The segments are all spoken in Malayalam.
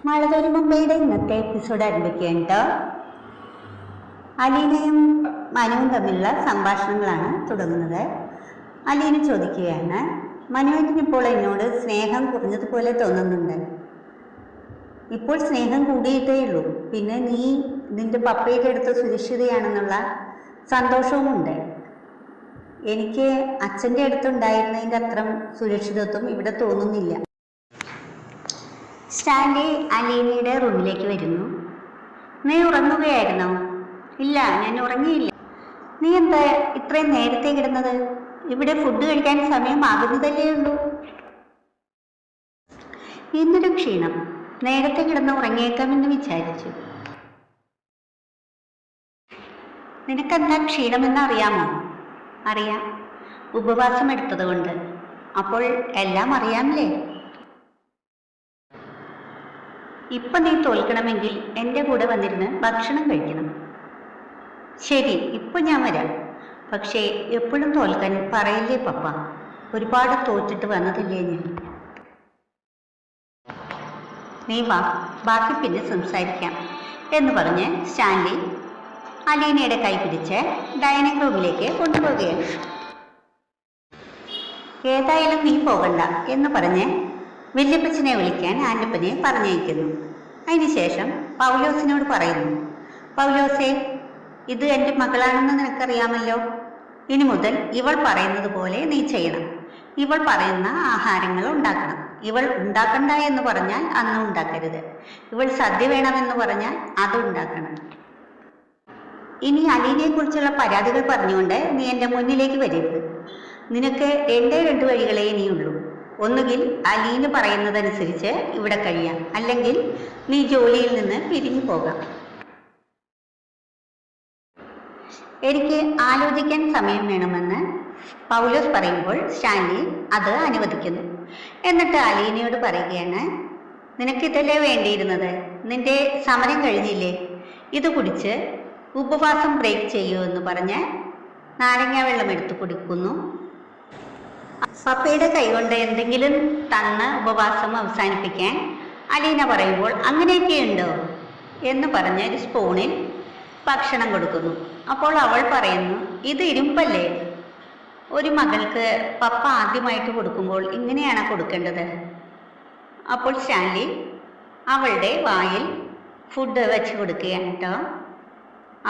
മഴതൊരു മുംബൈയുടെ ഇന്നത്തെ എപ്പിസോഡ് ആരംഭിക്കുകയാണ് കേട്ടോ. അലീനയും മനുവും തമ്മിലുള്ള സംഭാഷണങ്ങളാണ് തുടങ്ങുന്നത്. അലീന ചോദിക്കുകയാണ്, മനുവേട്ടനിപ്പോൾ എന്നോട് സ്നേഹം കുറഞ്ഞതുപോലെ തോന്നുന്നുണ്ട്. ഇപ്പോൾ സ്നേഹം കൂടിയിട്ടേ ഉള്ളൂ. പിന്നെ നീ നിന്റെ പപ്പയുടെ അടുത്ത് സുരക്ഷിതയാണെന്നുള്ള സന്തോഷവുമുണ്ട്. എനിക്ക് അച്ഛൻ്റെ അടുത്തുണ്ടായിരുന്നതിൻ്റെ അത്ര സുരക്ഷിതത്വം ഇവിടെ തോന്നുന്നില്ല. സ്റ്റാൻലി അലീനയുടെ റൂമിലേക്ക് വരുന്നു. നീ ഉറങ്ങുകയായിരുന്നോ? ഇല്ല, ഞാൻ ഉറങ്ങിയില്ല. നീ എന്താ ഇത്രയും നേരത്തെ കിടന്നത്? ഇവിടെ ഫുഡ് കഴിക്കാൻ സമയമാകുന്നതല്ലേ ഉള്ളൂ. എന്നൊരു ക്ഷീണം. നേരത്തെ കിടന്ന് ഉറങ്ങിയേക്കാമെന്ന് വിചാരിച്ചു. നിനക്കെന്താ ക്ഷീണമെന്ന് അറിയാമോ? അറിയാം, ഉപവാസം എടുത്തത് കൊണ്ട്. അപ്പോൾ എല്ലാം അറിയാമല്ലേ? ഇപ്പൊ നീ തോൽക്കണമെങ്കിൽ എൻ്റെ കൂടെ വന്നിരുന്ന് ഭക്ഷണം കഴിക്കണം. ശരി, ഇപ്പൊ ഞാൻ വരാം. പക്ഷേ എപ്പോഴും തോൽക്കാൻ പറയില്ലേ പപ്പ. ഒരുപാട് തോറ്റിട്ട് വന്നതില്ലേ ഞാൻ. നീ വാ, ബാക്കി പിന്നെ സംസാരിക്കാം എന്ന് പറഞ്ഞ് സ്റ്റാൻലി അലീനയുടെ കൈ പിടിച്ച് ഡൈനിങ് റൂമിലേക്ക് കൊണ്ടുപോവുകയാണ്. ഏതായാലും നീ പോകണ്ട എന്ന് പറഞ്ഞ് വല്യപ്പച്ചനെ വിളിക്കാൻ ആൻ്റപ്പനെ പറഞ്ഞയക്കുന്നു. അതിനുശേഷം പൗലോസിനോട് പറയുന്നു, പൗലോസേ, ഇത് എൻ്റെ മകളാണെന്ന് നിനക്കറിയാമല്ലോ. ഇനി മുതൽ ഇവൾ പറയുന്നത് പോലെ നീ ചെയ്യണം. ഇവൾ പറയുന്ന ആഹാരങ്ങൾ ഉണ്ടാക്കണം. ഇവൾ ഉണ്ടാക്കണ്ട എന്ന് പറഞ്ഞാൽ അന്ന് ഉണ്ടാക്കരുത്. ഇവൾ സദ്യ വേണമെന്ന് പറഞ്ഞാൽ അത് ഉണ്ടാക്കണം. ഇനി അലീനയെ കുറിച്ചുള്ള പരാതികൾ പറഞ്ഞുകൊണ്ട് നീ എൻ്റെ മുന്നിലേക്ക് വരരുത്. നിനക്ക് രണ്ട് വഴികളേ നീയുള്ളൂ. ഒന്നുകിൽ അലീന പറയുന്നതനുസരിച്ച് ഇവിടെ കഴിയാം, അല്ലെങ്കിൽ നീ ജോലിയിൽ നിന്ന് പിരിഞ്ഞു പോകാം. എനിക്ക് ആലോചിക്കാൻ സമയം വേണമെന്ന് പൗലോസ് പറയുമ്പോൾ സ്റ്റാൻലി അത് അനുവദിക്കുന്നു. എന്നിട്ട് അലീനയോട് പറയുകയാണ്, നിനക്കിതല്ലേ വേണ്ടിയിരുന്നത്? നിന്റെ സമരം കഴിഞ്ഞില്ലേ? ഇത് കുടിച്ച് ഉപവാസം ബ്രേക്ക് ചെയ്യൂ എന്ന് പറഞ്ഞ് നാരങ്ങ വെള്ളം എടുത്തു കുടിക്കുന്നു. പപ്പയുടെ കൈകൊണ്ട് എന്തെങ്കിലും തന്ന് ഉപവാസം അവസാനിപ്പിക്കാൻ അലീന പറയുമ്പോൾ അങ്ങനെയൊക്കെയുണ്ടോ എന്ന് പറഞ്ഞ് ഒരു സ്പൂണിൽ ഭക്ഷണം കൊടുക്കുന്നു. അപ്പോൾ അവൾ പറയുന്നു, ഇത് ഇരുമ്പല്ലേ? ഒരു മകൾക്ക് പപ്പ ആദ്യമായിട്ട് കൊടുക്കുമ്പോൾ ഇങ്ങനെയാണ് കൊടുക്കേണ്ടത്. അപ്പോൾ സ്റ്റാൻലി അവളുടെ വായിൽ ഫുഡ് വെച്ച് കൊടുക്കുകയാണ് കേട്ടോ.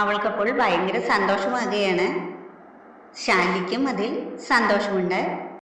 അവൾക്കപ്പോൾ ഭയങ്കര സന്തോഷമാകുകയാണ്. സ്റ്റാൻലിക്കും അതിൽ സന്തോഷമുണ്ട്.